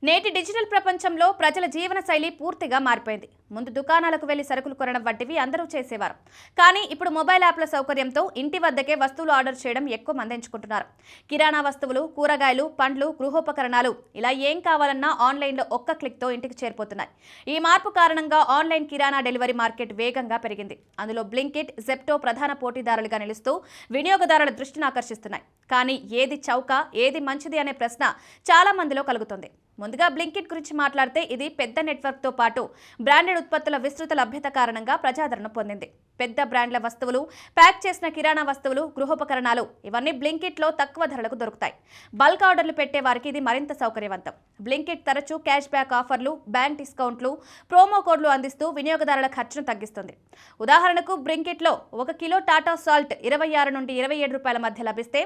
నేటి డిజిటల్ ప్రపంచంలో ప్రజల జీవన శైలి పూర్తిగా మారిపోయింది. ముందు దుకాణాలకు వెళ్లి సరుకులు కొనడం వంటివి అందరూ చేసేవారు. కానీ ఇప్పుడు మొబైల్ యాప్ల సౌకర్యంతో ఇంటి వద్దకే వస్తువులు ఆర్డర్ చేయడం ఎక్కువ మంది ఎంచుకుంటున్నారు. కిరాణా వస్తువులు, కూరగాయలు, పండ్లు, గృహోపకరణాలు ఇలా ఏం కావాలన్నా ఆన్లైన్లో ఒక్క క్లిక్తో ఇంటికి చేరిపోతున్నాయి. ఈ మార్పు కారణంగా ఆన్లైన్ కిరాణా డెలివరీ మార్కెట్ వేగంగా పెరిగింది. అందులో బ్లింకిట్, జెప్టో ప్రధాన పోటీదారులుగా నిలుస్తూ వినియోగదారుల దృష్టిని ఆకర్షిస్తున్నాయి. కానీ ఏది చౌక, ఏది మంచిది అనే ప్రశ్న చాలా మందిలో కలుగుతుంది. ముందుగా బ్లింకిట్ గురించి మాట్లాడితే ఇది పెద్ద నెట్వర్క్తో పాటు బ్రాండెడ్ ఉత్పత్తుల విస్తృత లభ్యత కారణంగా ప్రజాదరణ పొందింది. పెద్ద బ్రాండ్ల వస్తువులు, ప్యాక్ చేసిన కిరాణా వస్తువులు, గృహోపకరణాలు ఇవన్నీ బ్లింకిట్లో తక్కువ ధరలకు దొరుకుతాయి. బల్క్ ఆర్డర్లు పెట్టే వారికి ఇది మరింత సౌకర్యవంతం. బ్లింకిట్ తరచూ క్యాష్ బ్యాక్ ఆఫర్లు, బ్యాంక్ డిస్కౌంట్లు, ప్రోమో కోడ్లు అందిస్తూ వినియోగదారుల ఖర్చును తగ్గిస్తుంది. ఉదాహరణకు బ్లింకిట్లో 1 కిలో టాటా సాల్ట్ 26 నుండి 27 రూపాయల మధ్య లభిస్తే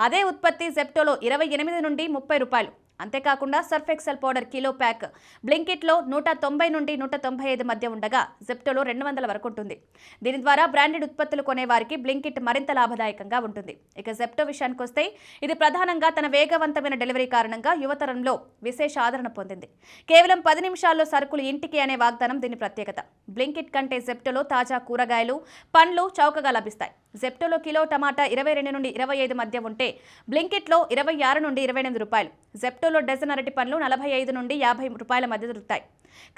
అదే ఉత్పత్తి జెప్టోలో 28 నుండి 30 రూపాయలు. అంతేకాకుండా surf excel powder kilo pack బ్లింకిట్లో 190 నుండి 195 మధ్య ఉండగా జెప్టోలో 200 వరకు ఉంటుంది. దీని ద్వారా బ్రాండెడ్ ఉత్పత్తులు కొనే వారికి బ్లింకిట్ మరింత లాభదాయకంగా ఉంటుంది. ఇక జెప్టో విషయానికి వస్తే ఇది ప్రధానంగా తన వేగవంతమైన డెలివరీ కారణంగా యువతరంలో విశేష ఆదరణ పొందింది. కేవలం 10 నిమిషాల్లో సరుకులు ఇంటికి అనే వాగ్దానం దీని ప్రత్యేకత. బ్లింకిట్ కంటే జెప్టోలో తాజా కూరగాయలు, పండ్లు చౌకగా లభిస్తాయి. జెప్టోలో కిలో టమాటా 22 నుండి 25 మధ్య ఉంటే బ్లింకిట్లో 26 నుండి 28 రూపాయలు. జెప్టోలో డజన్ అరటి పండ్లు 45 నుండి 50 రూపాయల మధ్య దొరుకుతాయి.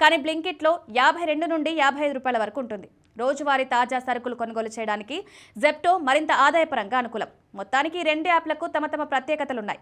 కానీ బ్లింకిట్లో 52 నుండి 55 రూపాయల వరకు ఉంటుంది. రోజువారీ తాజా సరుకులు కొనుగోలు చేయడానికి జెప్టో మరింత ఆదాయపరంగా అనుకూలం. మొత్తానికి ఈ రెండు యాప్లకు తమ ప్రత్యేకతలున్నాయి.